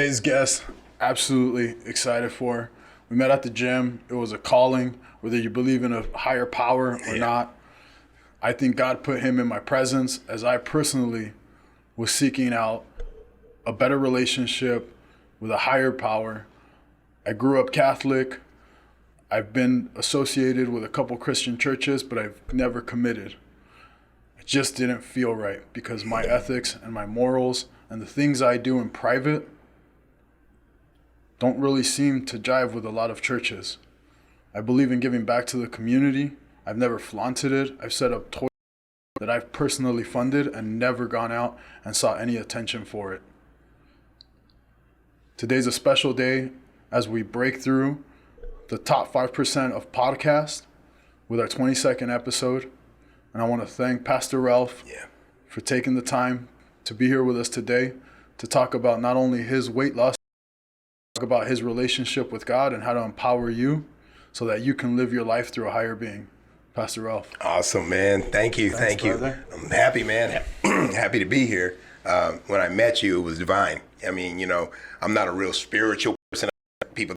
Today's guest, absolutely excited for. We met at the gym. It was a calling, whether you believe in a higher power or not. I think God put him in my presence as I personally was seeking out a better relationship with a higher power. I grew up Catholic. I've been associated with a couple Christian churches, but I've never committed. It just didn't feel right because my ethics and my morals and the things I do in private don't really seem to jive with a lot of churches. I believe in giving back to the community. I've never flaunted it. I've set up toys that I've personally funded and never gone out and sought any attention for it. Today's a special day as we break through the top 5% of podcasts with our 22nd episode. And I want to thank Pastor Ralph for taking the time to be here with us today to talk about not only his weight loss, talk about his relationship with God and how to empower you so that you can live your life through a higher being. Pastor Ralph. Awesome, man. Thank you. Thanks, Thank you. brother. I'm happy, man. Happy to be here. When I met you, it was divine. I mean, I'm not a real spiritual person. People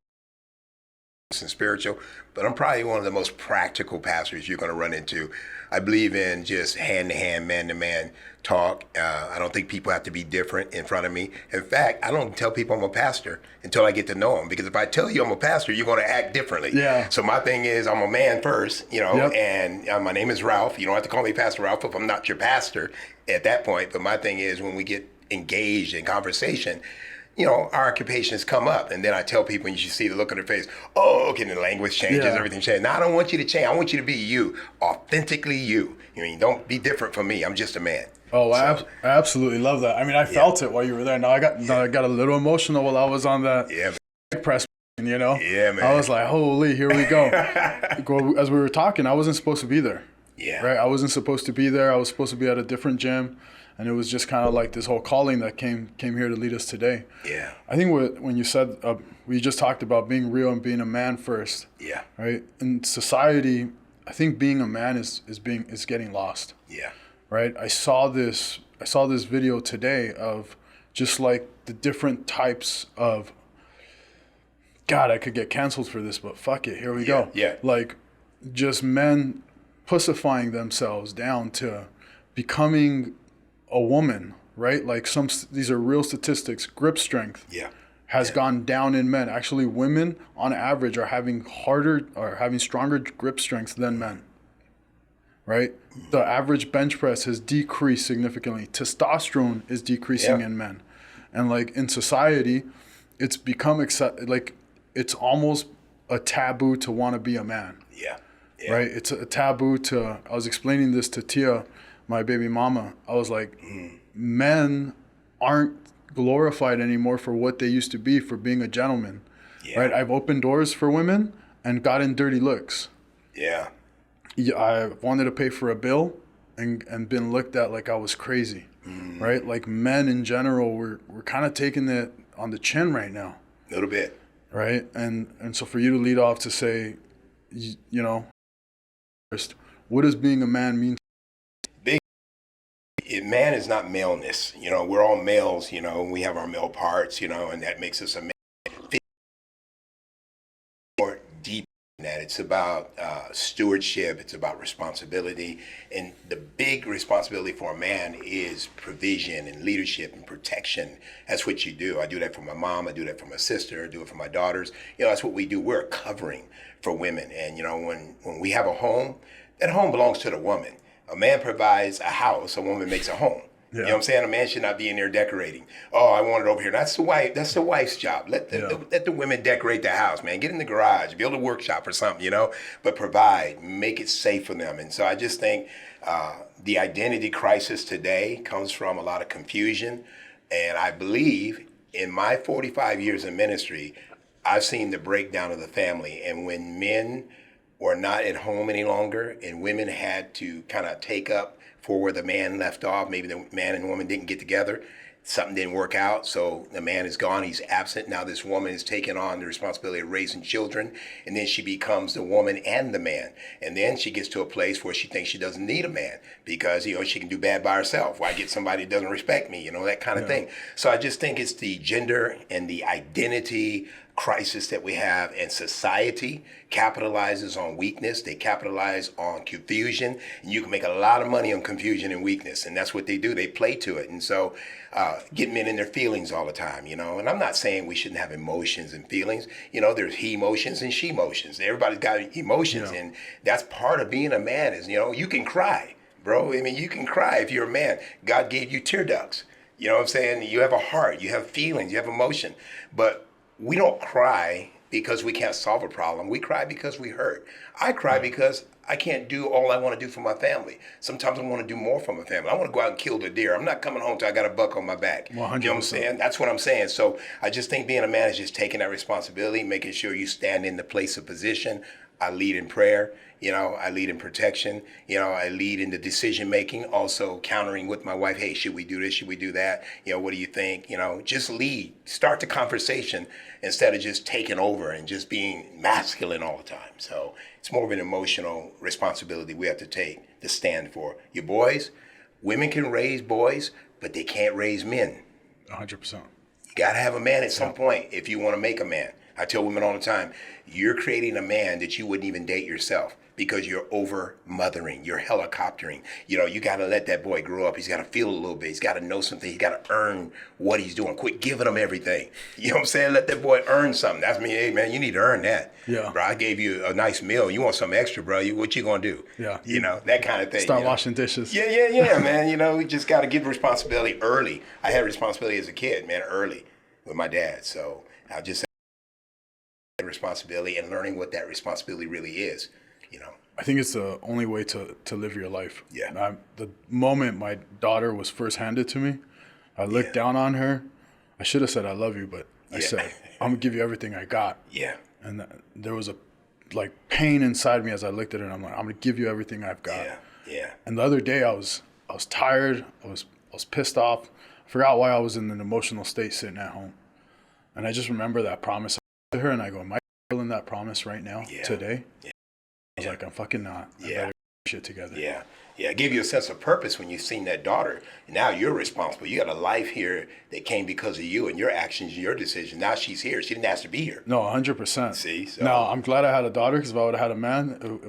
and spiritual, but I'm probably one of the most practical pastors you're going to run into. I believe in just hand-to-hand, man-to-man talk. I don't think people have to be different in front of me. In fact, I don't tell people I'm a pastor until I get to know them, because if I tell you I'm a pastor, you're going to act differently. Yeah. So my thing is I'm a man first, and my name is Ralph. You don't have to call me Pastor Ralph if I'm not your pastor at that point. But my thing is when we get engaged in conversation, our occupations come up, and then I tell people, and you should see the look on their face, oh, okay, the language changes, everything changes. Now, I don't want you to change. I want you to be you, authentically you. Don't be different from me. I'm just a man. Oh, I absolutely love that. I mean, I felt it while you were there. Now I got a little emotional while I was on that press, Yeah, man. I was like, holy, here we go. As we were talking, I wasn't supposed to be there. Yeah. Right? I wasn't supposed to be there. I was supposed to be at a different gym. And it was just kind of like this whole calling that came here to lead us today. Yeah. I think when you said, we just talked about being real and being a man first. Yeah. Right? In society, I think being a man is getting lost. Yeah. Right? I saw this video today of just like the different types of, God, I could get canceled for this, but fuck it, here we go. Yeah. Like just men pussifying themselves down to becoming a woman, right? Like these are real statistics. Grip strength has gone down in men. Actually, women on average are having stronger grip strength than men, right? The average bench press has decreased significantly. Testosterone is decreasing in men. And like in society, it's become it's almost a taboo to want to be a man. Yeah. Right? It's a taboo to, I was explaining this to Tia, my baby mama. I was like, men aren't glorified anymore for what they used to be, for being a gentleman. Yeah. Right? I've opened doors for women and gotten dirty looks. Yeah. I wanted to pay for a bill and been looked at like I was crazy. Right? Like men in general, we're kind of taking it on the chin right now. A little bit. Right? And so for you to lead off to say, first, what does being a man mean? Man is not maleness. We're all males, we have our male parts, and that makes us a man. More deep than that. It's about stewardship. It's about responsibility. And the big responsibility for a man is provision and leadership and protection. That's what you do. I do that for my mom. I do that for my sister. I do it for my daughters. That's what we do. We're a covering for women. And, when we have a home, that home belongs to the woman. A man provides a house, a woman makes a home. Yeah. You know what I'm saying? A man should not be in there decorating. Oh, I want it over here. That's the wife's job. Let the women decorate the house, man. Get in the garage, build a workshop or something, but provide, make it safe for them. And so I just think the identity crisis today comes from a lot of confusion. And I believe in my 45 years in ministry, I've seen the breakdown of the family. And when men were not at home any longer and women had to kind of take up for where the man left off, maybe the man and woman didn't get together, something didn't work out, so the man is gone, he's absent. Now this woman is taking on the responsibility of raising children, and then she becomes the woman and the man. And then she gets to a place where she thinks she doesn't need a man because, she can do bad by herself. Why get somebody that doesn't respect me, that kind of thing. So I just think it's the gender and the identity crisis that we have, and society capitalizes on weakness. They capitalize on confusion, and you can make a lot of money on confusion and weakness, and that's what they do. They play to it. And so get men in their feelings all the time, and I'm not saying we shouldn't have emotions and feelings. There's he emotions and she emotions. Everybody's got emotions, and that's part of being a man is, you can cry, bro. I mean, you can cry if you're a man. God gave you tear ducts. You know what I'm saying? You have a heart, you have feelings, you have emotion, but we don't cry because we can't solve a problem. We cry because we hurt. I cry because I can't do all I want to do for my family. Sometimes I want to do more for my family. I want to go out and kill the deer. I'm not coming home till I got a buck on my back. 100%. You know what I'm saying? That's what I'm saying. So I just think being a man is just taking that responsibility, making sure you stand in the place of position. I lead in prayer. I lead in protection. I lead in the decision making, also countering with my wife. Hey, should we do this? Should we do that? What do you think? Just lead, start the conversation instead of just taking over and just being masculine all the time. So it's more of an emotional responsibility we have to take to stand for. Your boys, women can raise boys, but they can't raise men. 100%. You got to have a man at some point if you want to make a man. I tell women all the time, you're creating a man that you wouldn't even date yourself because you're over mothering, you're helicoptering. You got to let that boy grow up. He's got to feel a little bit. He's got to know something. He's got to earn what he's doing. Quit giving him everything. You know what I'm saying? Let that boy earn something. That's me. Hey, man, you need to earn that. Yeah. Bro, I gave you a nice meal. You want something extra, bro. What you going to do? Yeah. That kind of thing. Start washing dishes. Yeah, man. We just got to give responsibility early. I had responsibility as a kid, man, early with my dad. So I'll just say responsibility and learning what that responsibility really is. I think it's the only way to live your life. Yeah. The moment my daughter was first handed to me, I looked down on her. I should have said I love you, but I said I'm gonna give you everything I got. Yeah. And there was a pain inside me as I looked at her, and I'm like, I'm gonna give you everything I've got. Yeah. And the other day I was tired. I was pissed off. I forgot why I was in an emotional state sitting at home, and I just remember that promise to her, and I go, am I feeling that promise right now today? Yeah. I was like, I'm fucking not. I better get shit together. Yeah. It gave you a sense of purpose when you seen that daughter. Now you're responsible. You got a life here that came because of you and your actions and your decisions. Now she's here. She didn't ask to be here. No, 100%. See? So. No, I'm glad I had a daughter, because if I would have had a man,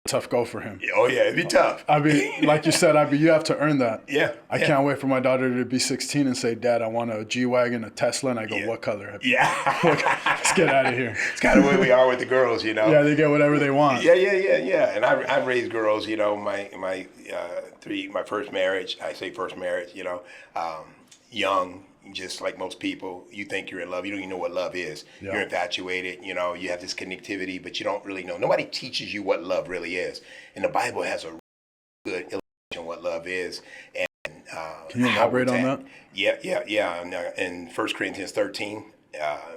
tough go for him. Oh yeah, it'd be tough. Like you said, you have to earn that. Yeah. I can't wait for my daughter to be 16 and say, Dad, I want a G-Wagon, a Tesla, and I go, what color? Yeah. Let's get out of here. It's kind of the way we are with the girls, Yeah, they get whatever they want. Yeah. And I've raised girls, my first marriage, I say first marriage, young, just like most people, you think you're in love. You don't even know what love is. Yeah. You're infatuated. You have this connectivity, but you don't really know. Nobody teaches you what love really is. And the Bible has a good illustration of what love is. And can you elaborate on that? Yeah. In 1 Corinthians 13,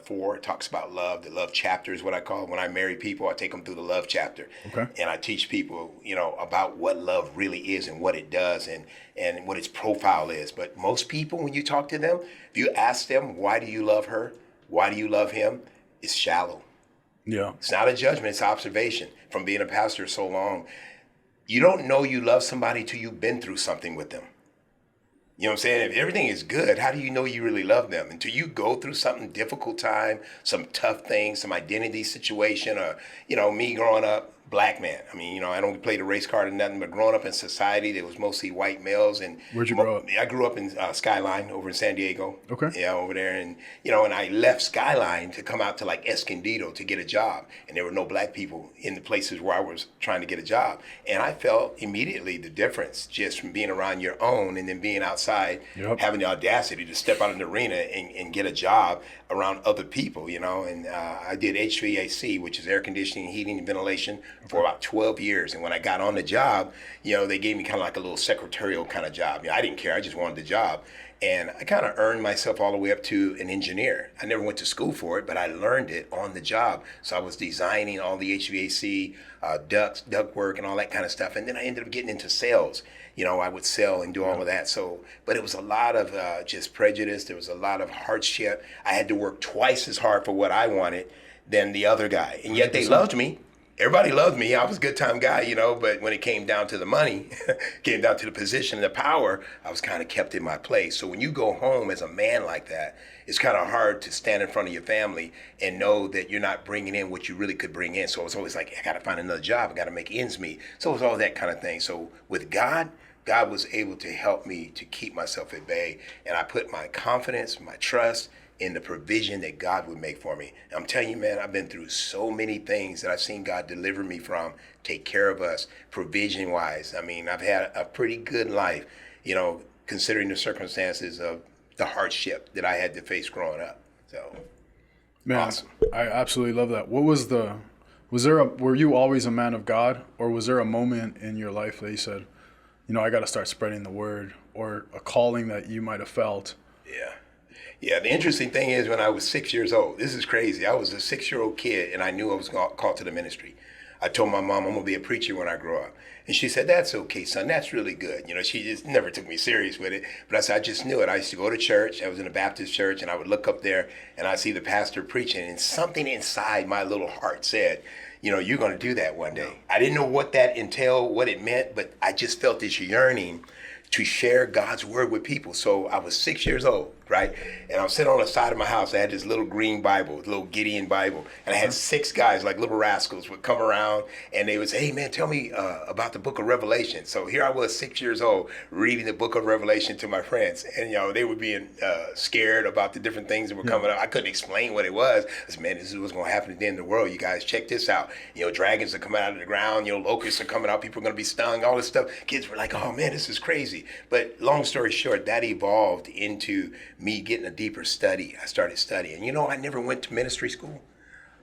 4, it talks about love. The love chapter is what I call it. When I marry people, I take them through the love chapter. Okay. And I teach people, about what love really is and what it does and what its profile is. But most people, when you talk to them, if you ask them, why do you love her? Why do you love him? It's shallow. Yeah. It's not a judgment. It's observation. From being a pastor so long, you don't know you love somebody till you've been through something with them. You know what I'm saying? If everything is good, how do you know you really love them? Until you go through something difficult time, some tough things, some identity situation, or, me growing up, black man. I don't play the race card or nothing, but growing up in society, there was mostly white males. And where'd you grow up? I grew up in Skyline over in San Diego. Okay. Yeah, over there. And, and I left Skyline to come out to like Escondido to get a job. And there were no black people in the places where I was trying to get a job. And I felt immediately the difference just from being around your own and then being outside, having the audacity to step out in the arena and get a job around other people, And I did HVAC, which is air conditioning, heating, and ventilation, for about 12 years. And when I got on the job, they gave me kind of like a little secretarial kind of job. I didn't care. I just wanted the job. And I kind of earned myself all the way up to an engineer. I never went to school for it, but I learned it on the job. So I was designing all the HVAC, duct work and all that kind of stuff. And then I ended up getting into sales. I would sell and do all of that. So, but it was a lot of just prejudice. There was a lot of hardship. I had to work twice as hard for what I wanted than the other guy. And yet they loved me. Everybody loved me. I was a good time guy, but when it came down to the money, came down to the position and the power, I was kind of kept in my place. So when you go home as a man like that, it's kind of hard to stand in front of your family and know that you're not bringing in what you really could bring in. So it was always like, I got to find another job. I got to make ends meet. So it was all that kind of thing. So with God was able to help me to keep myself at bay. And I put my confidence, my trust in the provision that God would make for me. And I'm telling you, man, I've been through so many things that I've seen God deliver me from, take care of us, provision-wise. I mean, I've had a pretty good life, considering the circumstances of the hardship that I had to face growing up. So, man, awesome. I absolutely love that. Were you always a man of God, or was there a moment in your life that you said, I got to start spreading the word, or a calling that you might have felt? Yeah, the interesting thing is when I was 6 years old, this is crazy. I was a 6-year-old kid and I knew I was called to the ministry. I told my mom I'm going to be a preacher when I grow up. And she said, that's okay, son. That's really good. She just never took me serious with it. But I said, I just knew it. I used to go to church. I was in a Baptist church and I would look up there and I'd see the pastor preaching. And something inside my little heart said, you're going to do that one day. I didn't know what that entailed, what it meant, but I just felt this yearning to share God's word with people. So I was 6 years old, right? And I was sitting on the side of my house. I had this little green Bible, little Gideon Bible. And I had 6 guys, like little rascals, would come around and they would say, hey man, tell me about the book of Revelation. So here I was 6 years old reading the book of Revelation to my friends. And they were being scared about the different things that were coming up. I couldn't explain what it was. I said, man, this is what's going to happen at the end of the world. You guys check this out. Dragons are coming out of the ground. Locusts are coming out. People are going to be stung, all this stuff. Kids were like, oh man, this is crazy. But long story short, that evolved into me getting a deeper study. I started studying. I never went to ministry school.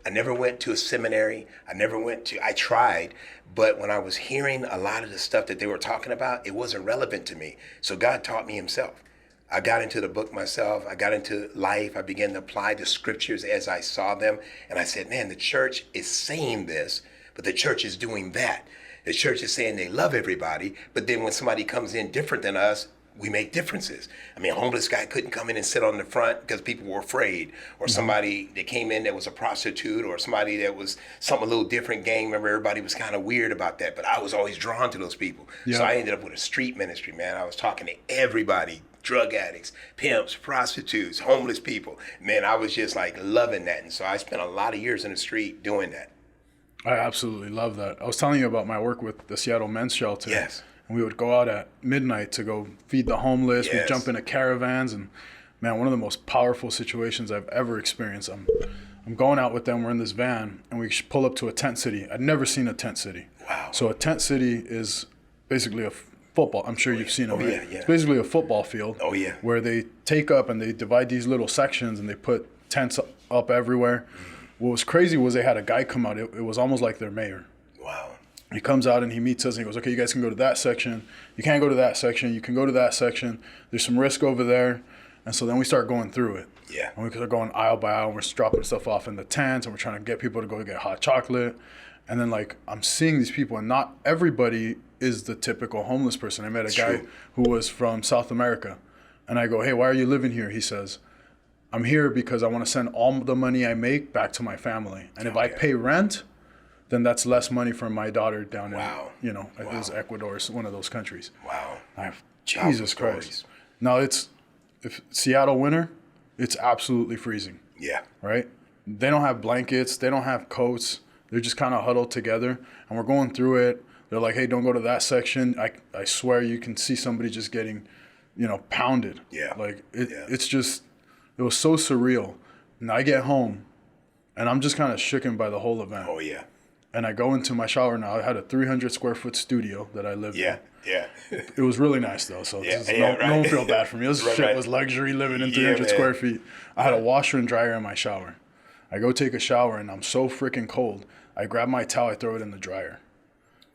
I never went to a seminary. I tried, but when I was hearing a lot of the stuff that they were talking about, it wasn't relevant to me. So God taught me himself. I got into the book myself. I got into life. I began to apply the scriptures as I saw them. And I said, man, the church is saying this, but the church is doing that. The church is saying they love everybody, but then when somebody comes in different than us, we make differences. I mean, a homeless guy couldn't come in and sit on the front because people were afraid, or somebody that came in that was a prostitute, or somebody that was something a little different, gang member. Everybody was kind of weird about that, but I was always drawn to those people. Yeah. So I ended up with a street ministry, man. I was talking to everybody, drug addicts, pimps, prostitutes, homeless people. Man, I was just like loving that. And so I spent a lot of years in the street doing that. I absolutely love that. I was telling you about my work with the Seattle Men's Shelter. Yes. And we would go out at midnight to go feed the homeless. Yes. We'd jump into caravans. And, man, one of the most powerful situations I've ever experienced. I'm going out with them. We're in this van, and we pull up to a tent city. I'd never seen a tent city. Wow. So a tent city is basically a football. I'm sure you've seen them. Yeah, yeah. It's basically a football field. Oh, yeah. Where they take up and they divide these little sections, and they put tents up everywhere. What was crazy was they had a guy come out. It was almost like their mayor. Wow. He comes out and he meets us and he goes, okay, you guys can go to that section. You can't go to that section. You can go to that section. There's some risk over there. And so then we start going through it. Yeah. And we start going aisle by aisle. And we're dropping stuff off in the tents and we're trying to get people to go get hot chocolate. And then I'm seeing these people, and not everybody is the typical homeless person. I met a guy who was from South America. And I go, hey, why are you living here? He says, I'm here because I want to send all the money I make back to my family. And if I pay rent, then that's less money for my daughter down in, it was Ecuador, one of those countries. Wow. Jesus Christ. Now if Seattle winter, it's absolutely freezing. Yeah. Right? They don't have blankets. They don't have coats. They're just kind of huddled together. And we're going through it. They're like, hey, don't go to that section. I swear you can see somebody just getting, pounded. Yeah. It's just... It was so surreal. And I get home, and I'm just kind of shooken by the whole event. Oh, yeah. And I go into my shower now. I had a 300-square-foot studio that I lived in. Yeah. It was really nice, though. So no one feel bad for me. This shit was luxury living in 300 square feet. I had a washer and dryer in my shower. I go take a shower and I'm so freaking cold. I grab my towel, I throw it in the dryer.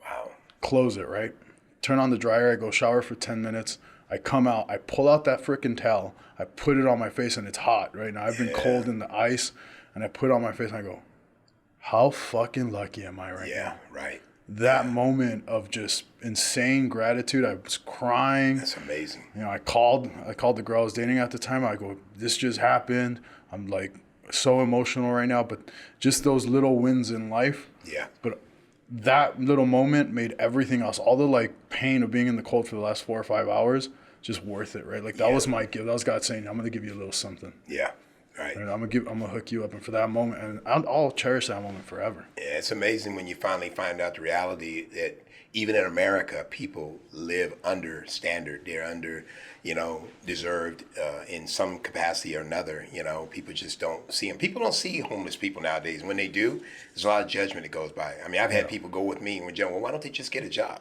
Wow. Close it, right? Turn on the dryer, I go shower for 10 minutes. I come out, I pull out that freaking towel, I put it on my face and it's hot right now. I've been cold in the ice and I put it on my face and I go, how fucking lucky am I right now? Yeah, right. That moment of just insane gratitude. I was crying. That's amazing. You know, I called the girl I was dating at the time. I go, this just happened. I'm like so emotional right now, but just those little wins in life. Yeah. But that little moment made everything else, all the like pain of being in the cold for the last 4 or 5 hours, just worth it, right? Like that was my gift. That was God saying, I'm going to give you a little something. Yeah. Right. I'm gonna hook you up, and for that moment, and I'll cherish that moment forever. Yeah, it's amazing when you finally find out the reality that even in America, people live under standard. They're under, deserved in some capacity or another. People just don't see them. People don't see homeless people nowadays. When they do, there's a lot of judgment that goes by. I mean, I've had people go with me and we're well, why don't they just get a job?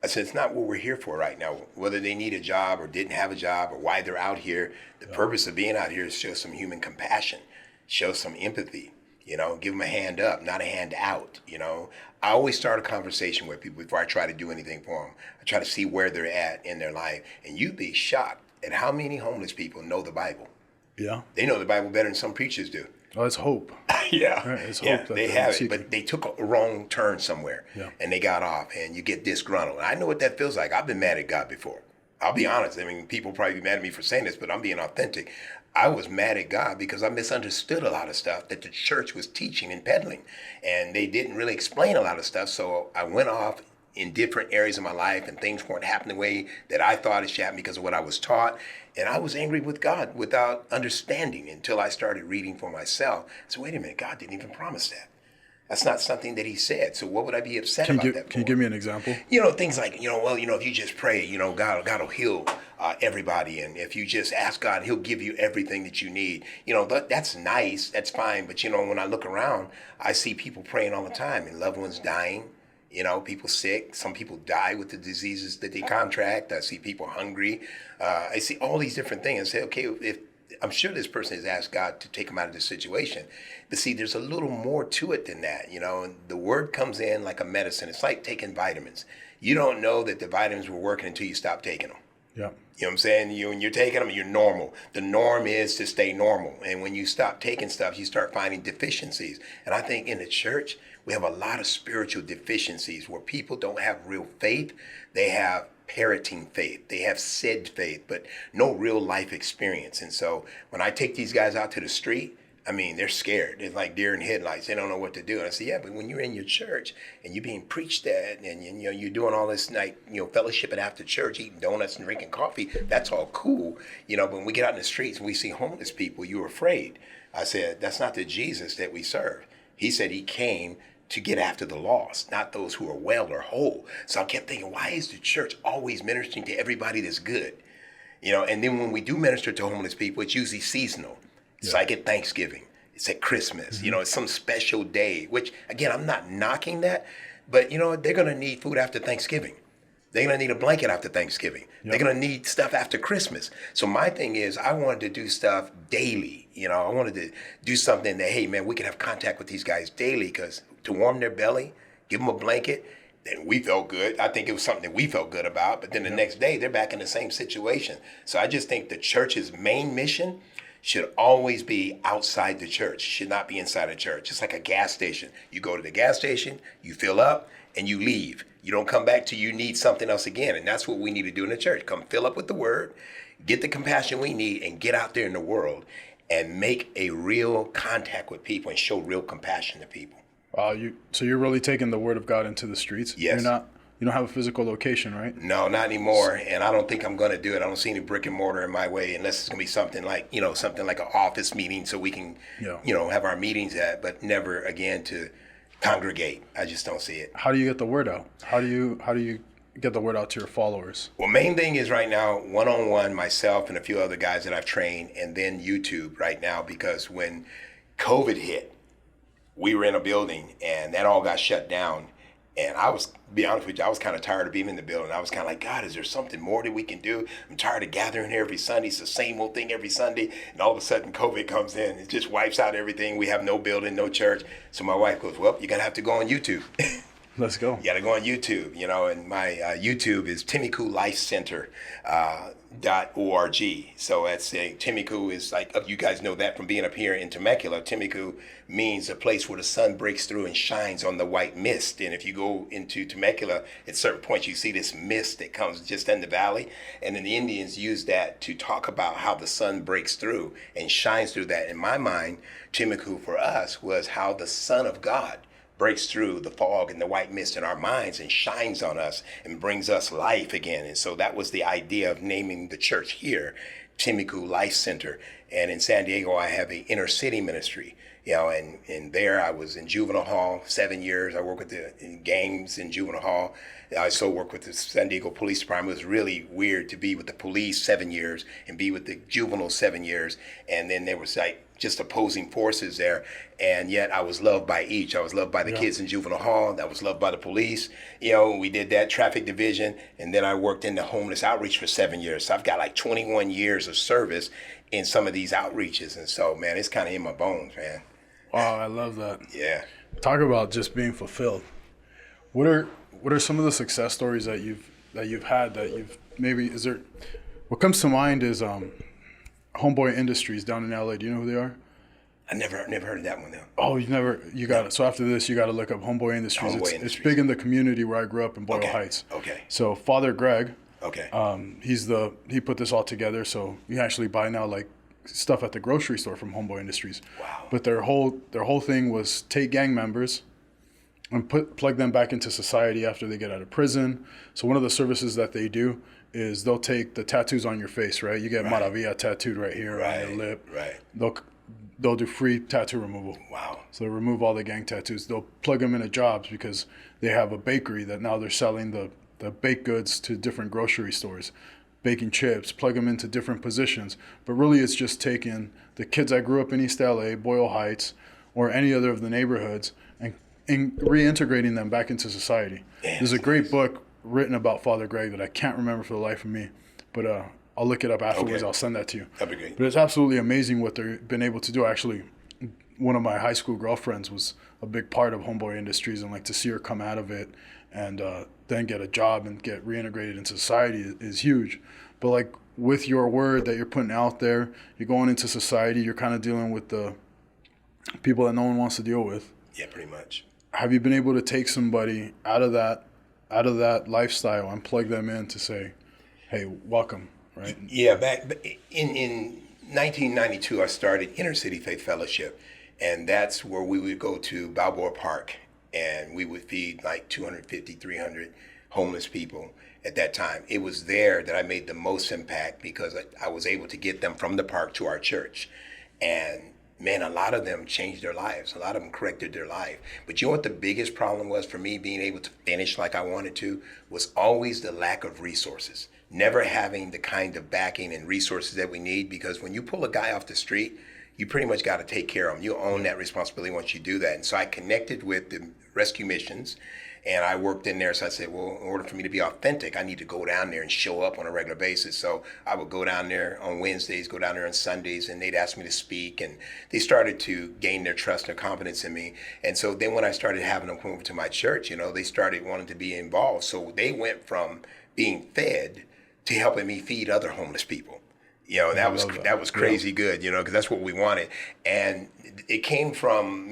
I said, it's not what we're here for right now. Whether they need a job or didn't have a job or why they're out here, the purpose of being out here is show some human compassion, show some empathy, give them a hand up, not a hand out, I always start a conversation with people before I try to do anything for them. I try to see where they're at in their life. And you'd be shocked at how many homeless people know the Bible. Yeah. They know the Bible better than some preachers do. Oh, it's hope. Yeah, right, it's yeah, hope they have it, but they took a wrong turn somewhere, and they got off, and you get disgruntled. I know what that feels like. I've been mad at God before. I'll be honest. I mean, people probably be mad at me for saying this, but I'm being authentic. I was mad at God because I misunderstood a lot of stuff that the church was teaching and peddling, and they didn't really explain a lot of stuff, so I went off in different areas of my life, and things weren't happening the way that I thought it should happen because of what I was taught. And I was angry with God without understanding until I started reading for myself. So wait a minute, God didn't even promise that. That's not something that he said. So what would I be upset about that for? Can you give me an example? Things like, if you just pray, God will heal everybody. And if you just ask God, he'll give you everything that you need. That's nice. That's fine. But, when I look around, I see people praying all the time and loved ones dying. People sick. Some people die with the diseases that they contract. I see people hungry. I see all these different things. I say, okay, if I'm sure this person has asked God to take them out of this situation. But see, there's a little more to it than that. And the word comes in like a medicine. It's like taking vitamins. You don't know that the vitamins were working until you stop taking them. Yeah. You know what I'm saying? When you're taking them, you're normal. The norm is to stay normal. And when you stop taking stuff, you start finding deficiencies. And I think in the church, we have a lot of spiritual deficiencies where people don't have real faith. They have parroting faith. They have said faith, but no real life experience. And so when I take these guys out to the street, I mean, they're scared. They're like deer in headlights. They don't know what to do. And I say, yeah, but when you're in your church and you're being preached at and you're doing all this fellowshipping after church, eating donuts and drinking coffee, that's all cool. But when we get out in the streets and we see homeless people, you're afraid. I said, that's not the Jesus that we serve. He said he came to get after the lost, not those who are well or whole. So I kept thinking, why is the church always ministering to everybody that's good? And then when we do minister to homeless people, it's usually seasonal. It's like at Thanksgiving. It's at Christmas. Mm-hmm. It's some special day, which, again, I'm not knocking that. But, they're going to need food after Thanksgiving. They're going to need a blanket after Thanksgiving. Yep. They're going to need stuff after Christmas. So my thing is I wanted to do stuff daily. I wanted to do something that, hey, man, we can have contact with these guys daily because to warm their belly, give them a blanket, then we felt good. I think it was something that we felt good about. But then the next day, they're back in the same situation. So I just think the church's main mission should always be outside the church. It should not be inside the church. It's like a gas station. You go to the gas station, you fill up, and you leave. You don't come back till you need something else again. And that's what we need to do in the church. Come fill up with the word, get the compassion we need, and get out there in the world and make a real contact with people and show real compassion to people. So you're really taking the word of God into the streets? Yes. You don't have a physical location, right? No, not anymore. And I don't think I'm going to do it. I don't see any brick and mortar in my way unless it's going to be something like, something like an office meeting so we can, have our meetings at, but never again to congregate. I just don't see it. How do you get the word out? How do you get the word out to your followers? Well, main thing is right now, one-on-one, myself and a few other guys that I've trained, and then YouTube right now, because when COVID hit, we were in a building and that all got shut down. And I was, to be honest with you, I was kind of tired of being in the building. I was kind of like, God, is there something more that we can do? I'm tired of gathering here every Sunday. It's the same old thing every Sunday. And all of a sudden, COVID comes in. It just wipes out everything. We have no building, no church. So my wife goes, well, you're going to have to go on YouTube. Let's go. You got to go on YouTube, and my YouTube is Temeku Life Center. .org. So that's Temeku is like, you guys know that from being up here in Temecula. Temeku means a place where the sun breaks through and shines on the white mist. And if you go into Temecula, at certain points you see this mist that comes just in the valley. And then the Indians use that to talk about how the sun breaks through and shines through that. In my mind, Temeku for us was how the Son of God breaks through the fog and the white mist in our minds and shines on us and brings us life again. And so that was the idea of naming the church here, Temeku Life Center. And in San Diego, I have an inner city ministry, and there I was in juvenile hall 7 years. I worked with the gangs in juvenile hall. I also worked with the San Diego Police Department. It was really weird to be with the police 7 years and be with the juvenile 7 years. And then there was like just opposing forces there, and yet I was loved by each. I was loved by the kids in juvenile hall. I was loved by the police. We did that traffic division, and then I worked in the homeless outreach for 7 years. So I've got like 21 years of service in some of these outreaches, and so man, it's kind of in my bones, man. Wow, I love that. Yeah. Talk about just being fulfilled. What are some of the success stories that you've had that you've maybe what comes to mind is Homeboy Industries down in LA. Do you know who they are? I never heard of that one though. Oh, you got it. So after this, you got to look up Homeboy Industries. It's big in the community where I grew up in Boyle Heights. Okay. So Father Greg, okay. He put this all together. So you actually buy now like stuff at the grocery store from Homeboy Industries. Wow. But their whole thing was take gang members and plug them back into society after they get out of prison. So one of the services that they do is they'll take the tattoos on your face, right? You get Maravilla tattooed right here on your lip. Right. They'll do free tattoo removal. Wow. So they remove all the gang tattoos. They'll plug them into jobs because they have a bakery that now they're selling the baked goods to different grocery stores, baking chips, plug them into different positions. But really it's just taking the kids that grew up in East LA, Boyle Heights, or any other of the neighborhoods and reintegrating them back into society. Yeah, there's a great book written about Father Greg that I can't remember for the life of me, but I'll look it up afterwards. Okay. I'll send that to you. That'd be great. But it's absolutely amazing what they've been able to do. Actually, one of my high school girlfriends was a big part of Homeboy Industries, and like to see her come out of it and then get a job and get reintegrated into society is huge. But like with your word that you're putting out there, you're going into society, you're kind of dealing with the people that no one wants to deal with. Yeah, pretty much. Have you been able to take somebody out of that lifestyle and plug them in to say, hey, welcome, right? Yeah, back in 1992, I started Inner City Faith Fellowship, and that's where we would go to Balboa Park, and we would feed like 250, 300 homeless people at that time. It was there that I made the most impact because I was able to get them from the park to our church. And man, a lot of them changed their lives. A lot of them corrected their life. But you know what the biggest problem was for me being able to finish like I wanted to was always the lack of resources. Never having the kind of backing and resources that we need, because when you pull a guy off the street, you pretty much got to take care of him. You own that responsibility once you do that. And so I connected with the rescue missions, and I worked in there. So I said, well, in order for me to be authentic, I need to go down there and show up on a regular basis. So I would go down there on Wednesdays, go down there on Sundays, and they'd ask me to speak. And they started to gain their trust and confidence in me. And so then when I started having them come over to my church, they started wanting to be involved. So they went from being fed to helping me feed other homeless people. That was crazy good, because that's what we wanted. And they came from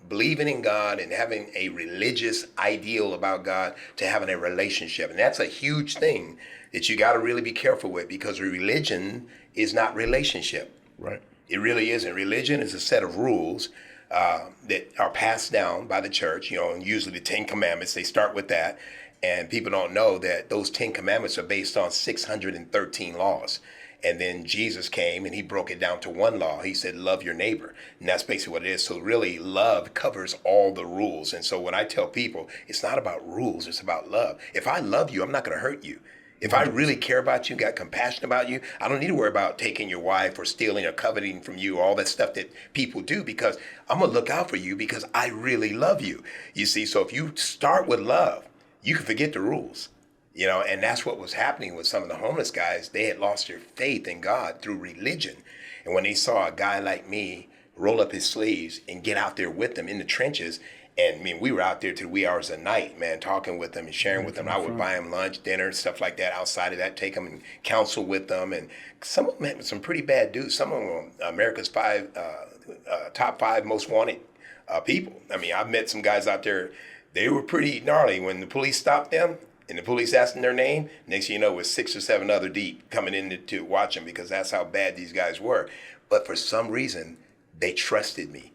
believing in God and having a religious ideal about God to having a relationship. And that's a huge thing that you got to really be careful with, because religion is not relationship. Right. It really isn't. Religion is a set of rules that are passed down by the church, and usually the 10 Commandments, they start with that. And people don't know that those 10 Commandments are based on 613 laws. And then Jesus came and he broke it down to one law. He said, love your neighbor. And that's basically what it is. So really, love covers all the rules. And so when I tell people, it's not about rules, it's about love. If I love you, I'm not going to hurt you. If I really care about you, got compassion about you, I don't need to worry about taking your wife or stealing or coveting from you, all that stuff that people do, because I'm going to look out for you because I really love you. You see, so if you start with love, you can forget the rules, and that's what was happening with some of the homeless guys. They had lost their faith in God through religion. And when they saw a guy like me roll up his sleeves and get out there with them in the trenches, and I mean, we were out there till the wee hours of the night, man, talking with them and sharing with them. I would buy them lunch, dinner, stuff like that. Outside of that, take them and counsel with them. And some of them had some pretty bad dudes. Some of them were America's top 5 most wanted people. I mean, I've met some guys out there. They were pretty gnarly. When the police stopped them and the police asked them their name, next thing you know, it was 6 or 7 other deep coming in to watch them, because that's how bad these guys were. But for some reason, they trusted me.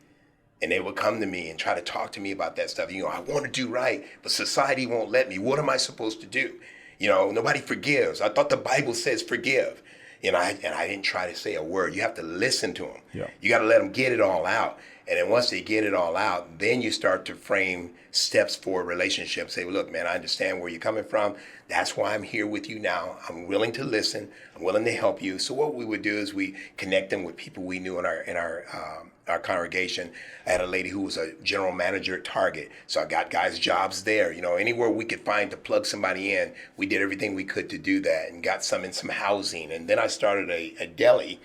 And they would come to me and try to talk to me about that stuff. I want to do right, but society won't let me. What am I supposed to do? Nobody forgives. I thought the Bible says forgive. And I didn't try to say a word. You have to listen to them. Yeah. You got to let them get it all out. And then once they get it all out, then you start to frame steps for a relationship. Say, well, look, man, I understand where you're coming from. That's why I'm here with you now. I'm willing to listen. I'm willing to help you. So what we would do is we connect them with people we knew in our congregation. I had a lady who was a general manager at Target. So I got guys jobs there. Anywhere we could find to plug somebody in, we did everything we could to do that, and got some in some housing. And then I started a deli,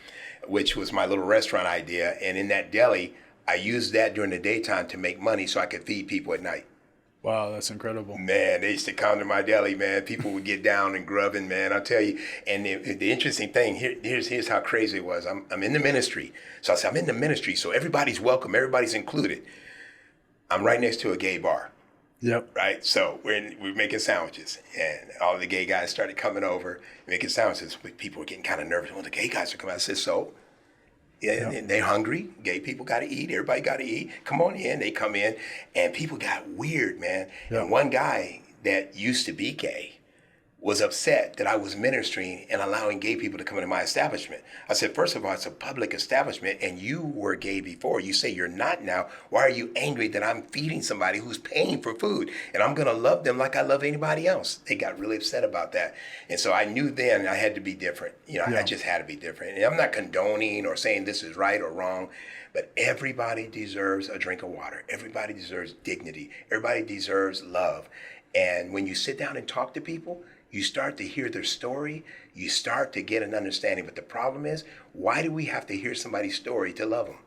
which was my little restaurant idea. And in that deli, I used that during the daytime to make money so I could feed people at night. Wow, that's incredible. Man, they used to come to my deli, man. People would get down and grubbing, man. I'll tell you. And the interesting thing, here's how crazy it was. I'm in the ministry. So I said, I'm in the ministry, so everybody's welcome. Everybody's included. I'm right next to a gay bar. Yep. Right? So we're making sandwiches. And all the gay guys started coming over, making sandwiches. People were getting kind of nervous. Well, the gay guys are coming. I said, so? Yeah, and they're hungry. Gay people got to eat. Everybody got to eat. Come on in. They come in, and people got weird, man. Yeah. And one guy that used to be gay was upset that I was ministering and allowing gay people to come into my establishment. I said, first of all, it's a public establishment, and you were gay before. You say you're not now. Why are you angry that I'm feeding somebody who's paying for food? And I'm going to love them like I love anybody else. They got really upset about that. And so I knew then I had to be different. I just had to be different. And I'm not condoning or saying this is right or wrong, but everybody deserves a drink of water. Everybody deserves dignity. Everybody deserves love. And when you sit down and talk to people, you start to hear their story. You start to get an understanding. But the problem is, why do we have to hear somebody's story to love them?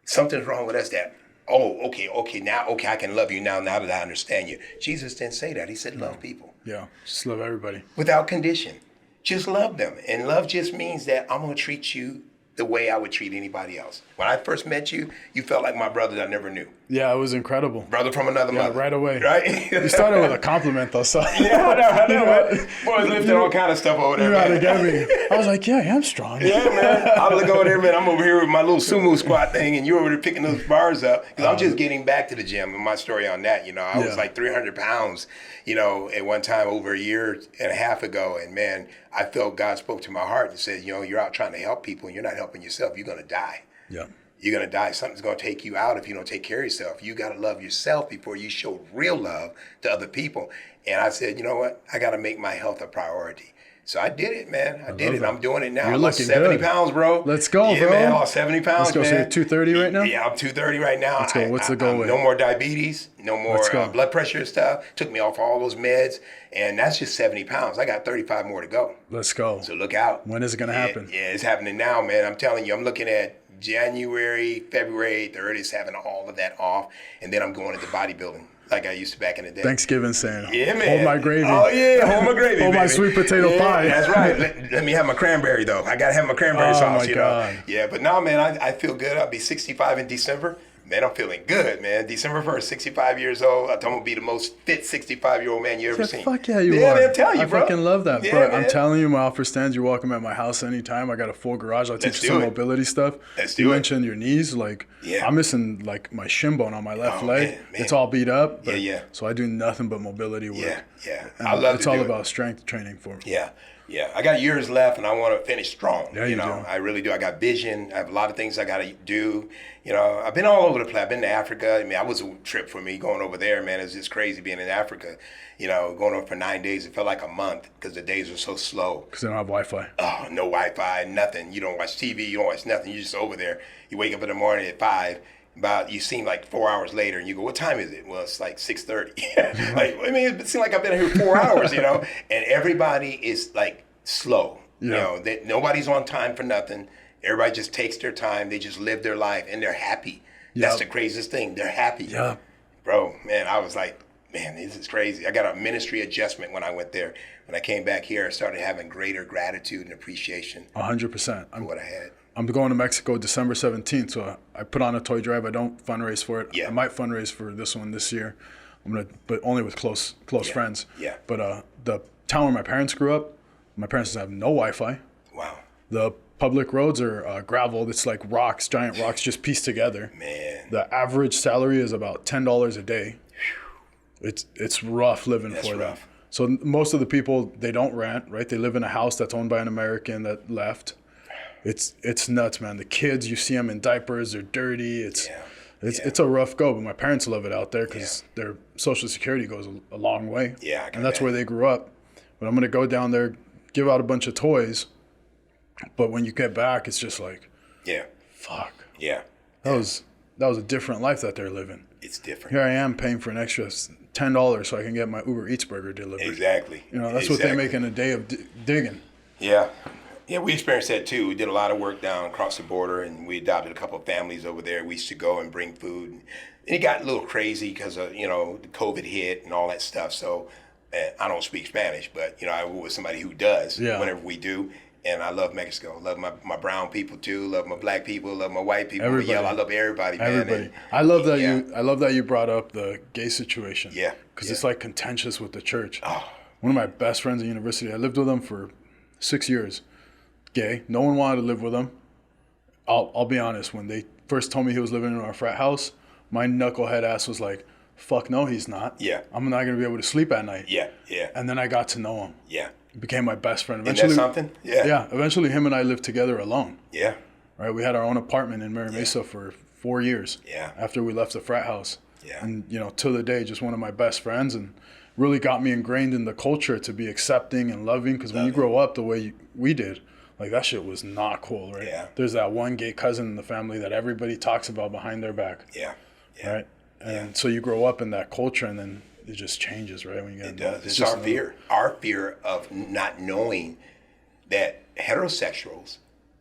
Something's wrong with us that, I can love you now that I understand you. Jesus didn't say that. He said, love people. Yeah, just love everybody. Without condition. Just love them. And love just means that I'm going to treat you the way I would treat anybody else. When I first met you, you felt like my brother that I never knew. Yeah, it was incredible. Brother from another mother. Right away. Right? You started with a compliment, though, so. Yeah, I know. Boys lifting all kind of stuff over there, man. You gotta get me. I was like, yeah, I'm strong. Yeah, man. I look over there, man. I'm over here with my little sumo squat thing, and you're over there picking those bars up. Because I'm just getting back to the gym. And my story on that, I was like 300 pounds, at one time over a year and a half ago. And, man, I felt God spoke to my heart and said, you're out trying to help people, and you're not helping yourself. You're going to die. Yeah. You're going to die. Something's going to take you out if you don't take care of yourself. You got to love yourself before you show real love to other people. And I said, you know what? I got to make my health a priority. So I did it, man. I did it. That. I'm doing it now. You're I lost 70 pounds, bro. Let's go, bro. Yeah, man. I lost 70 pounds, Let's go. man. So you're 230 right now? Yeah, I'm 230 right now. Let's go. What's the goal weight? No more diabetes. No more blood pressure and stuff. Took me off all those meds. And that's just 70 pounds. I got 35 more to go. Let's go. So look out. When is it going to happen? Yeah, it's happening now, man. I'm telling you, I'm looking at January, February 3rd is having all of that off. And then I'm going into bodybuilding like I used to back in the day. Thanksgiving saying, yeah, man. Hold my gravy. Oh, yeah, hold my gravy, Hold my sweet potato pie. That's right. Let me have my cranberry, though. I got to have my cranberry sauce, my God. Yeah, but no, man, I feel good. I'll be 65 in December. Man, I'm feeling good, man. December 1st, 65 years old. I'm going to be the most fit 65-year-old man you ever seen. Fuck yeah, you are. Yeah, man, I'm telling you, bro. I fucking love that. Yeah, bro, man. I'm telling you, my offer stands. You're welcome at my house anytime. I got a full garage. I'll teach you some mobility stuff. You mentioned your knees. I'm missing, my shin bone on my left leg. Man. It's all beat up. But, So I do nothing but mobility work. Yeah. I love it. It's all about strength training for me. Yeah. Yeah, I got years left, and I want to finish strong. Yeah, you you know, do. I really do. I got vision. I have a lot of things I got to do. You know, I've been all over the place. I've been to Africa. I mean, that was a trip for me going over there, man. It's just crazy being in Africa. You know, going over for 9 days. It felt like a month because the days were so slow. Because they don't have Wi-Fi. Oh, no Wi-Fi, nothing. You don't watch TV. You don't watch nothing. You're just over there. You wake up in the morning at 5. You seem like 4 hours later, and you go, "What time is it?" Well, it's like 6:30. Like, I mean, it seems like I've been here 4 hours, you know. And everybody is like slow. Yeah. You know, nobody's on time for nothing. Everybody just takes their time. They just live their life, and they're happy. Yep. That's the craziest thing. They're happy. Yeah. Bro, man, I was like, man, this is crazy. I got a ministry adjustment when I went there. When I came back here, I started having greater gratitude and appreciation. 100%. For what I had. I'm going to Mexico December 17th, so I put on a toy drive. I don't fundraise for it. Yeah. I might fundraise for this one this year. But only with close friends. Yeah. But the town where my parents grew up, my parents have no Wi-Fi. Wow. The public roads are gravel. It's like rocks, giant rocks, just pieced together. Man. The average salary is about $10 a day. It's rough living for them. So most of the people, they don't rent, right? They live in a house that's owned by an American that left. It's nuts, man. The kids, you see them in diapers, they're dirty. It's a rough go, but my parents love it out there because their Social Security goes a long way. Yeah, and that's where they grew up. But I'm going to go down there, give out a bunch of toys. But when you get back, it's just like, fuck. Yeah. That was a different life that they're living. It's different. Here I am paying for an extra $10 so I can get my Uber Eats burger delivered. Exactly. You know, that's what they make in a day of digging. Yeah. Yeah, we experienced that too. We did a lot of work down across the border, and we adopted a couple of families over there. We used to go and bring food. And it got a little crazy because of, you know, the COVID hit and all that stuff. So I don't speak Spanish, but, you know, I was somebody who does whenever we do. And I love Mexico. I love my brown people too. Love my black people. Love my white people. Everybody. I love everybody, man. Everybody. And I love that you brought up the gay situation. Yeah. Because it's like contentious with the church. Oh. One of my best friends at university, I lived with him for 6 years. Gay. No one wanted to live with him. I'll be honest. When they first told me he was living in our frat house, my knucklehead ass was like, "Fuck no, he's not. Yeah. I'm not gonna be able to sleep at night." Yeah. Yeah. And then I got to know him. Yeah. He became my best friend. Eventually, isn't that something? Yeah. Yeah. Eventually, him and I lived together alone. Yeah. Right. We had our own apartment in Mira Mesa for 4 years. Yeah. After we left the frat house. Yeah. And you know, till the day, just one of my best friends, and really got me ingrained in the culture to be accepting and loving. Because when you grow up the way we did. Like, that shit was not cool, right? Yeah. There's that one gay cousin in the family that everybody talks about behind their back. Yeah. Right? And so you grow up in that culture, and then it just changes, right? When you get it does. It's our fear. Our fear of not knowing that heterosexuals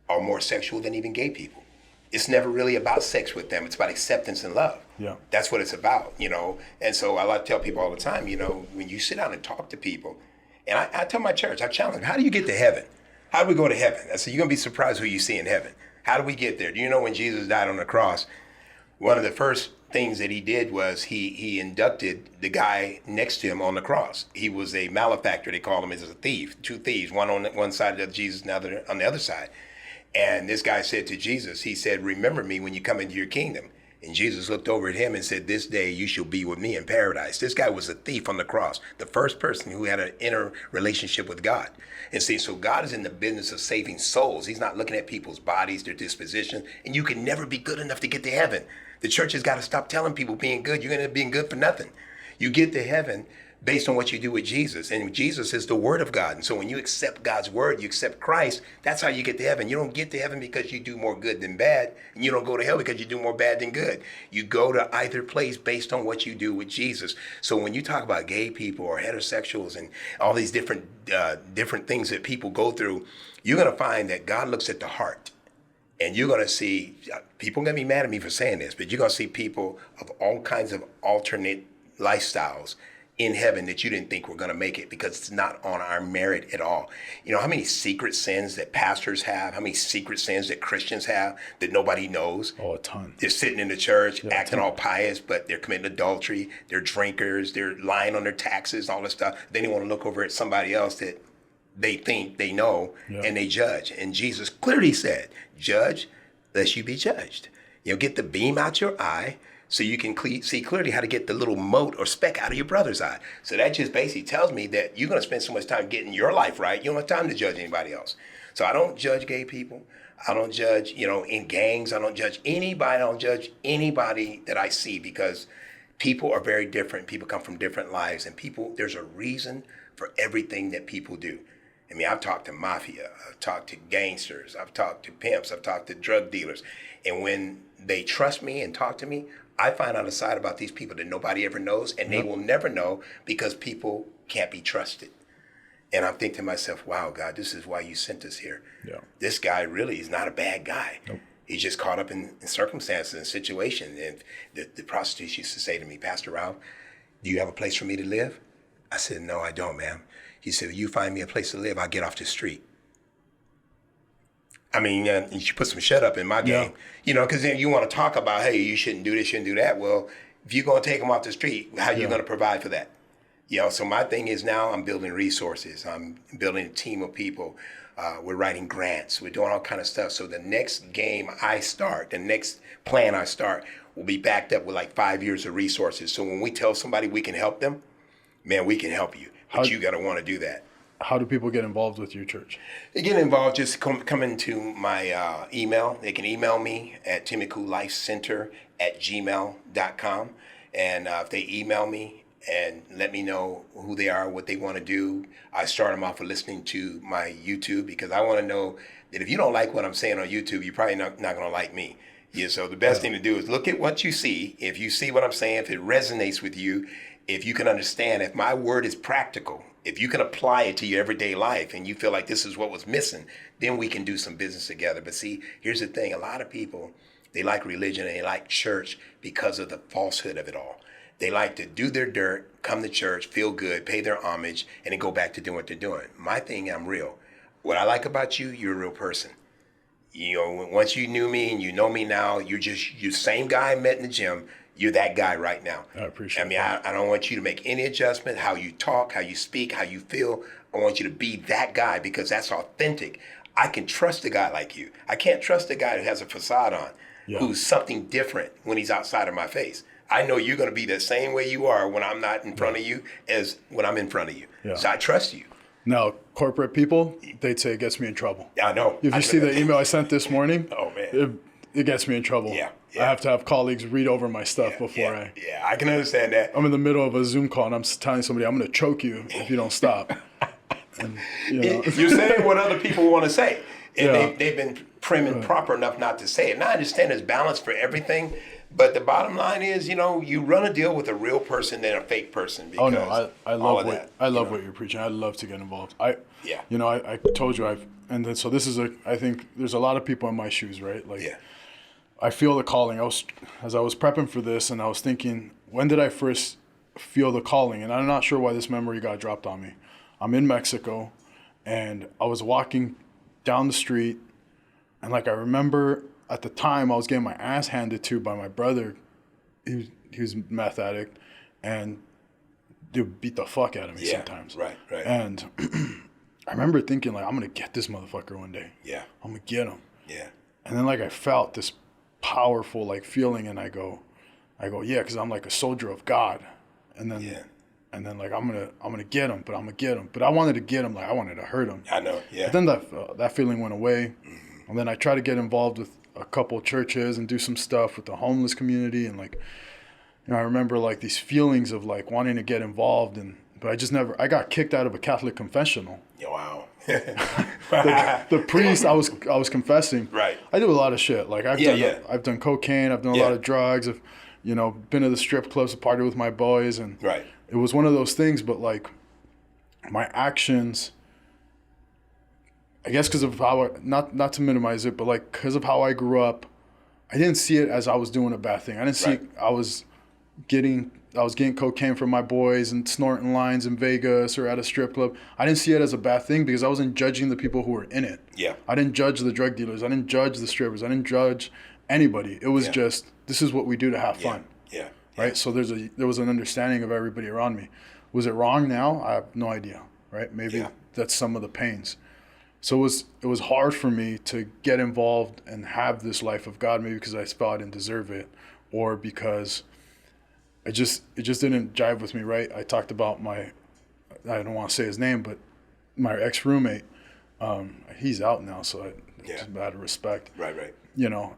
are more sexual than even gay people. It's never really about sex with them. It's about acceptance and love. Yeah. That's what it's about, you know? And so I like to tell people all the time, you know, when you sit down and talk to people, and I tell my church, I challenge them, how do you get to heaven? How do we go to heaven? I said, you're going to be surprised who you see in heaven. How do we get there? Do you know when Jesus died on the cross, one of the first things that he did was he inducted the guy next to him on the cross. He was a malefactor, they call him, as a thief, two thieves, one on one side of Jesus, another on the other side. And this guy said to Jesus, he said, "Remember me when you come into your kingdom." And Jesus looked over at him and said, "This day you shall be with me in paradise." This guy was a thief on the cross, the first person who had an inner relationship with God. And see, so God is in the business of saving souls. He's not looking at people's bodies, their disposition. And you can never be good enough to get to heaven. The church has got to stop telling people being good. You're going to be good for nothing. You get to heaven based on what you do with Jesus. And Jesus is the word of God. And so when you accept God's word, you accept Christ, that's how you get to heaven. You don't get to heaven because you do more good than bad. And you don't go to hell because you do more bad than good. You go to either place based on what you do with Jesus. So when you talk about gay people or heterosexuals and all these different things that people go through, you're going to find that God looks at the heart. And you're going to see, people are going to be mad at me for saying this, but you're going to see people of all kinds of alternate lifestyles in heaven that you didn't think were going to make it because it's not on our merit at all. You know how many secret sins that pastors have, how many secret sins that Christians have that nobody knows? Oh, a ton. They're sitting in the church acting all pious, but they're committing adultery, they're drinkers, they're lying on their taxes, all this stuff. Then they want to look over at somebody else that they think they know and they judge. And Jesus clearly said, "Judge lest you be judged." You know, get the beam out your eye so you can see clearly how to get the little mote or speck out of your brother's eye. So that just basically tells me that you're going to spend so much time getting your life right, you don't have time to judge anybody else. So I don't judge gay people. I don't judge, in gangs. I don't judge anybody. I don't judge anybody that I see, because people are very different. People come from different lives, and there's a reason for everything that people do. I mean, I've talked to mafia, I've talked to gangsters, I've talked to pimps, I've talked to drug dealers. And when they trust me and talk to me, I find out a side about these people that nobody ever knows, and they will never know, because people can't be trusted. And I'm thinking to myself, wow, God, this is why you sent us here. Yeah. This guy really is not a bad guy. Nope. He's just caught up in circumstances and situations. And the prostitute used to say to me, Pastor Ralph, do you have a place for me to live? I said, no, I don't, ma'am. He said, if you find me a place to live, I'll get off the street. I mean, you should put some shut up in my game, because then you want to talk about, hey, you shouldn't do this, shouldn't do that. Well, if you're going to take them off the street, how are you going to provide for that? So my thing is, now I'm building resources. I'm building a team of people. We're writing grants. We're doing all kind of stuff. So the next game I start, the next plan I start, will be backed up with like 5 years of resources. So when we tell somebody we can help them, man, we can help you. But you got to want to do that. How do people get involved with your church? They get involved, just come into my email. They can email me at temekulifecenter@gmail.com. And if they email me and let me know who they are, what they want to do, I start them off with listening to my YouTube, because I want to know that if you don't like what I'm saying on YouTube, you're probably not going to like me. So the best thing to do is look at what you see. If you see what I'm saying, if it resonates with you, if you can understand, if my word is practical, if you can apply it to your everyday life and you feel like this is what was missing, then we can do some business together. But see, here's the thing. A lot of people, they like religion and they like church because of the falsehood of it all. They like to do their dirt, come to church, feel good, pay their homage, and then go back to doing what they're doing. My thing, I'm real. What I like about you, you're a real person. Once you knew me and you know me now, you're same guy I met in the gym. You're that guy right now. I appreciate it. I don't want you to make any adjustment, how you talk, how you speak, how you feel. I want you to be that guy, because that's authentic. I can trust a guy like you. I can't trust a guy who has a facade on, who's something different when he's outside of my face. I know you're going to be the same way you are when I'm not in front of you as when I'm in front of you. Yeah. So I trust you. Now, corporate people, they'd say it gets me in trouble. Yeah, I know. If you see the email I sent this morning, oh man, it gets me in trouble. Yeah. I have to have colleagues read over my stuff before I... Yeah, I can understand that. I'm in the middle of a Zoom call and I'm telling somebody, I'm going to choke you if you don't stop. And, You're saying what other people want to say. And they've been prim and proper enough not to say it. And I understand there's balance for everything. But the bottom line is, you run a deal with a real person than a fake person. Because I love what you're preaching. I'd love to get involved. I told you so this is I think there's a lot of people in my shoes, right? I feel the calling. As I was prepping for this, and I was thinking, when did I first feel the calling? And I'm not sure why this memory got dropped on me. I'm in Mexico, and I was walking down the street, and I remember at the time I was getting my ass handed to by my brother. He was a meth addict, and they would beat the fuck out of me sometimes. Right. And I remember thinking, I'm gonna get this motherfucker one day. Yeah. I'm gonna get him. Yeah. And then I felt this powerful feeling, and I go, yeah, because I'm a soldier of God. And then I'm gonna get him, but I'm gonna get him. But I wanted to get him, I wanted to hurt him. I know, yeah. But then that feeling went away. Mm-hmm. And then I tried to get involved with a couple of churches and do some stuff with the homeless community, and I remember these feelings of wanting to get involved, but I just never. I got kicked out of a Catholic confessional. Yeah, wow. the priest, I was confessing. Right. I do a lot of shit. I've done cocaine. I've done a lot of drugs. I've been to the strip clubs to party with my boys, and it was one of those things. But my actions, I guess because of how not to minimize it, but because of how I grew up, I didn't see it as I was doing a bad thing. I didn't see I was getting cocaine from my boys and snorting lines in Vegas or at a strip club. I didn't see it as a bad thing because I wasn't judging the people who were in it. Yeah. I didn't judge the drug dealers. I didn't judge the strippers. I didn't judge anybody. It was just, this is what we do to have fun. Yeah. Right? So there was an understanding of everybody around me. Was it wrong now? I have no idea. Right? Maybe that's some of the pains. So it was hard for me to get involved and have this life of God, maybe because I felt I didn't deserve it. or because it just didn't jive with me, right? I talked about I don't want to say his name, but my ex-roommate, he's out now, so just out of respect. Right. You know,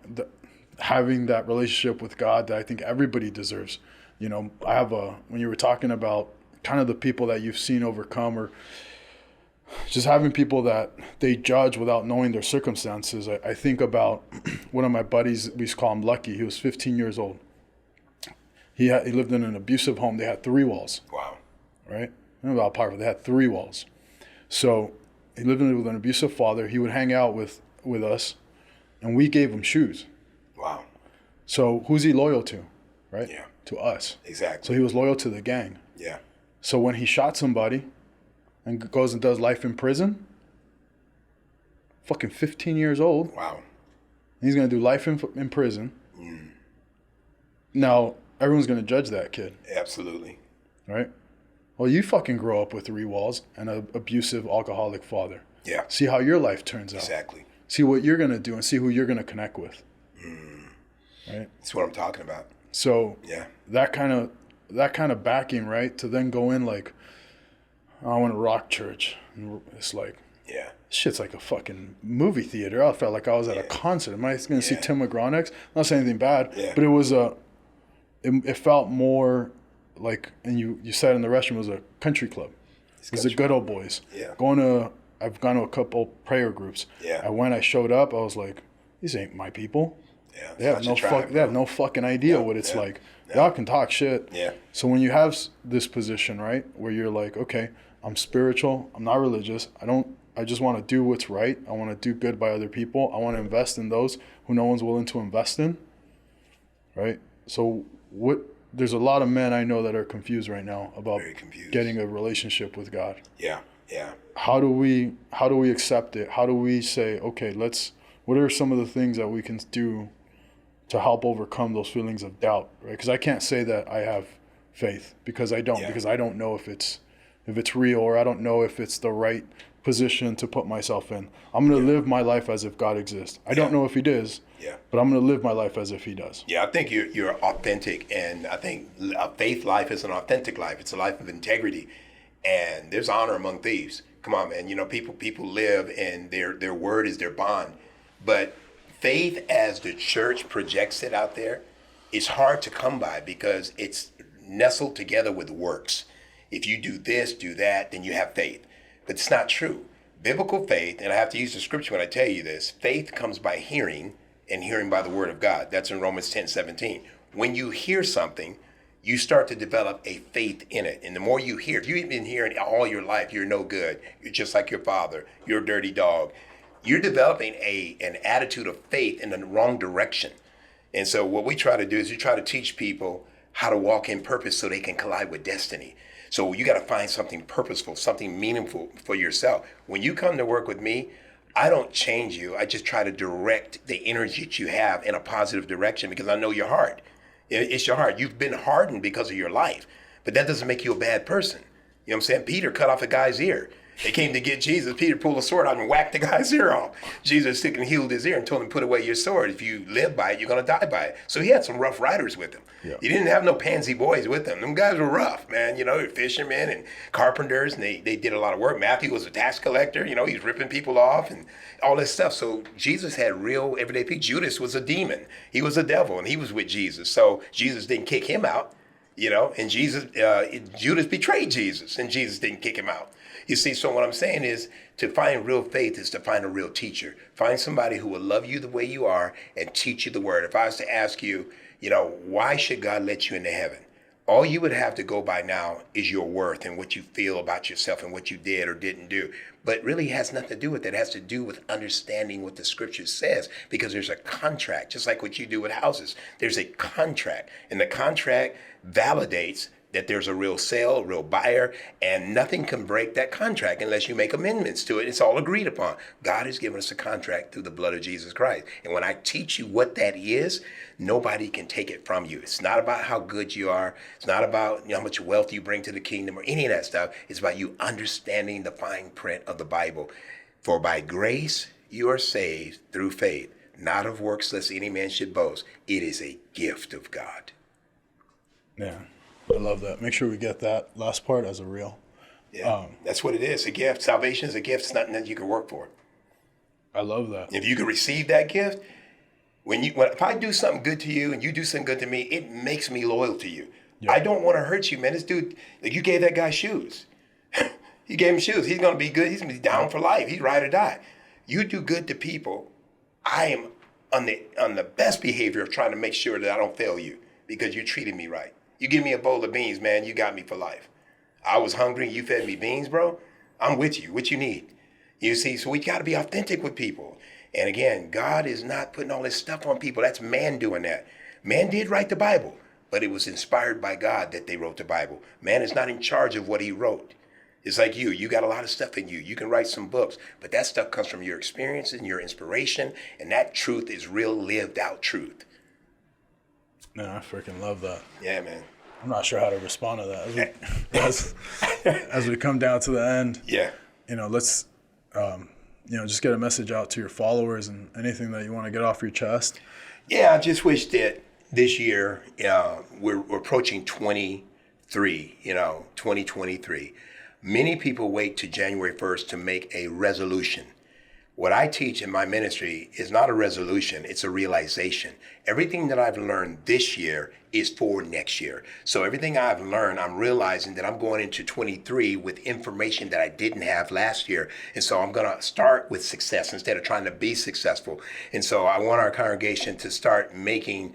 having that relationship with God that I think everybody deserves. You know, when you were talking about kind of the people that you've seen overcome, or just having people that they judge without knowing their circumstances, I think about one of my buddies, we used to call him Lucky. He was 15 years old. He lived in an abusive home. They had 3 walls. Wow. Right? I don't know about powerful. They had 3 walls. So he lived with an abusive father. He would hang out with us, and we gave him shoes. Wow. So who's he loyal to? Right? Yeah. To us. Exactly. So he was loyal to the gang. Yeah. So when he shot somebody and goes and does life in prison, fucking 15 years old. Wow. He's going to do life in prison. Mm. Now, everyone's going to judge that kid. Absolutely. Right? Well, you fucking grow up with 3 walls and an abusive alcoholic father. Yeah. See how your life turns out. Exactly. See what you're going to do and see who you're going to connect with. Mm. Right? That's what I'm talking about. So yeah, that kind of backing, right? To then go in like, I want to rock church. And it's like, yeah, shit's like a fucking movie theater. I felt like I was at a concert. Am I going to see Tim McGraw next? Not saying anything bad, but it was it felt more like, and you said in the restroom, it was a country club. It was the good old boys. Yeah. I've gone to a couple prayer groups. Yeah. And when I showed up, I was like, these ain't my people. Yeah. They have no fucking idea what it's like. Y'all can talk shit. Yeah. So when you have this position, right, where you're like, okay, I'm spiritual, I'm not religious, I just want to do what's right. I want to do good by other people. I want to invest in those who no one's willing to invest in. Right? So there's a lot of men I know that are confused right now about getting a relationship with God. Yeah. Yeah. How do we accept it? How do we say, okay, what are some of the things that we can do to help overcome those feelings of doubt, right? Because I can't say that I have faith, because I don't, because I don't know if it's real, or I don't know if it's the right position to put myself in. I'm going to live my life as if God exists. I don't know if he does, but I'm going to live my life as if he does. Yeah, I think you're authentic, and I think a faith life is an authentic life. It's a life of integrity, and there's honor among thieves. Come on, man. You know, people live, and their word is their bond. But faith, as the church projects it out there, is hard to come by because it's nestled together with works. If you do this, do that, then you have faith. But it's not true. Biblical faith, and I have to use the scripture when I tell you this, faith comes by hearing, and hearing by the word of God. That's in Romans 10:17. When you hear something, you start to develop a faith in it. And the more you hear, if you've been hearing all your life, you're no good, you're just like your father, you're a dirty dog, you're developing an attitude of faith in the wrong direction. And so what we try to do is we try to teach people how to walk in purpose so they can collide with destiny. So you got to find something purposeful, something meaningful for yourself. When you come to work with me, I don't change you. I just try to direct the energy that you have in a positive direction, because I know your heart. It's your heart. You've been hardened because of your life, but that doesn't make you a bad person. You know what I'm saying? Peter cut off a guy's ear. They came to get Jesus. Peter pulled a sword out and whacked the guy's ear off. Jesus took and healed his ear and told him, put away your sword. If you live by it, you're going to die by it. So he had some rough riders with him. Yeah. He didn't have no pansy boys with him. Them guys were rough, man. You know, fishermen and carpenters, and they did a lot of work. Matthew was a tax collector. You know, he's ripping people off and all this stuff. So Jesus had real everyday people. Judas was a demon. He was a devil, and he was with Jesus. So Jesus didn't kick him out, you know, and Judas betrayed Jesus, and Jesus didn't kick him out. You see, so what I'm saying is, to find real faith is to find a real teacher. Find somebody who will love you the way you are and teach you the word. If I was to ask you, you know, why should God let you into heaven? All you would have to go by now is your worth and what you feel about yourself and what you did or didn't do. But really has nothing to do with that. It has to do with understanding what the scripture says, because there's a contract, just like what you do with houses. There's a contract, and the contract validates that there's a real sale, a real buyer, and nothing can break that contract unless you make amendments to it. It's all agreed upon. God has given us a contract through the blood of Jesus Christ. And when I teach you what that is, nobody can take it from you. It's not about how good you are. It's not about how much wealth you bring to the kingdom or any of that stuff. It's about you understanding the fine print of the Bible. For by grace you are saved through faith, not of works, lest any man should boast. It is a gift of God. Yeah, I love that. Make sure we get that last part as a reel. Yeah, that's what it is, a gift. Salvation is a gift. It's nothing that you can work for. I love that. If you can receive that gift, if I do something good to you and you do something good to me, it makes me loyal to you. Yeah. I don't want to hurt you, man. This dude, like, you gave that guy shoes. You gave him shoes. He's going to be good. He's going to be down for life. He's ride or die. You do good to people. I am on the best behavior of trying to make sure that I don't fail you because you treated me right. You give me a bowl of beans, man, you got me for life. I was hungry, you fed me beans, bro. I'm with you. What you need? You see, so we got to be authentic with people. And again, God is not putting all this stuff on people. That's man doing that. Man did write the Bible, but it was inspired by God that they wrote the Bible. Man is not in charge of what he wrote. It's like you got a lot of stuff in you. You can write some books, but that stuff comes from your experiences and your inspiration, and that truth is real lived out truth. No, I freaking love that. Yeah, man. I'm not sure how to respond to that. As we come down to the end, yeah, let's, just get a message out to your followers and anything that you want to get off your chest. Yeah, I just wish that this year, we're approaching 2023. Many people wait to January 1st to make a resolution. What I teach in my ministry is not a resolution, it's a realization. Everything that I've learned this year is for next year. So everything I've learned, I'm realizing that I'm going into 23 with information that I didn't have last year. And so I'm going to start with success instead of trying to be successful. And so I want our congregation to start making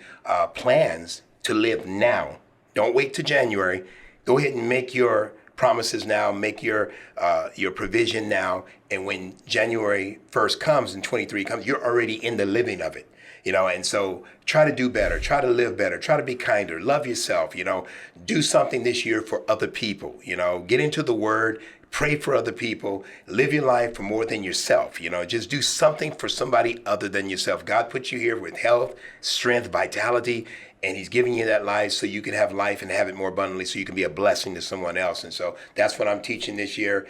plans to live now. Don't wait till January. Go ahead and make your promises now, make your provision now, and when January 1st comes and 23 comes, you're already in the living of it, and so try to do better, try to live better, try to be kinder, love yourself, do something this year for other people, get into the word, pray for other people, live your life for more than yourself, just do something for somebody other than yourself. God put you here with health, strength, vitality, and he's giving you that life so you can have life and have it more abundantly so you can be a blessing to someone else. And so that's what I'm teaching this year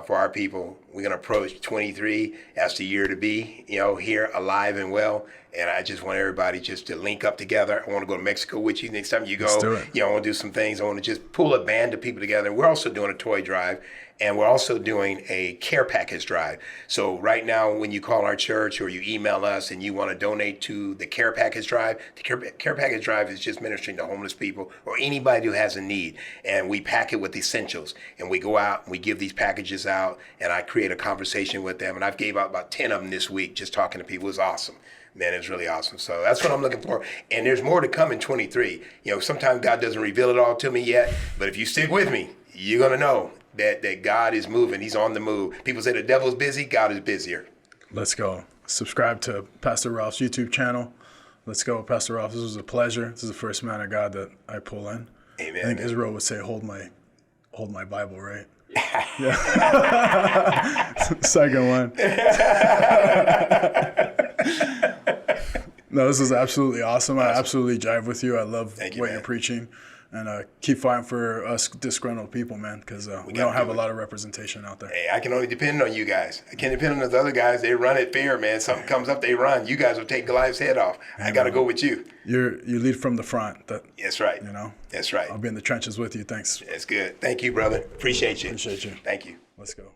for our people. We're going to approach 23 as the year to be, here alive and well. And I just want everybody just to link up together. I want to go to Mexico with you next time you go. Let's do it. I want to do some things. I want to just pull a band of people together. And we're also doing a toy drive. And we're also doing a care package drive. So right now, when you call our church or you email us and you want to donate to the care package drive, the care package drive is just ministering to homeless people or anybody who has a need. And we pack it with essentials. And we go out and we give these packages out. And I create a conversation with them. And I've gave out about 10 of them this week just talking to people. It was awesome. Man, it's really awesome. So that's what I'm looking for. And there's more to come in 23. Sometimes God doesn't reveal it all to me yet. But if you stick with me, you're going to know that God is moving. He's on the move. People say the devil's busy. God is busier. Let's go. Subscribe to Pastor Ralph's YouTube channel. Let's go, Pastor Ralph. This was a pleasure. This is the first man of God that I pull in. Amen. I think Israel would say, hold my Bible, right? Yeah. Second one. No, this is absolutely awesome. I absolutely jive with you. I love what you're preaching. And keep fighting for us disgruntled people, man, because we don't have a lot of representation out there. Hey, I can only depend on you guys. I can't depend on those other guys. They run at fear, man. Something comes up, they run. You guys will take Goliath's head off. I got to go with you. You lead from the front. That's right. That's right. I'll be in the trenches with you. Thanks. That's good. Thank you, brother. Appreciate you. Appreciate you. Thank you. Let's go.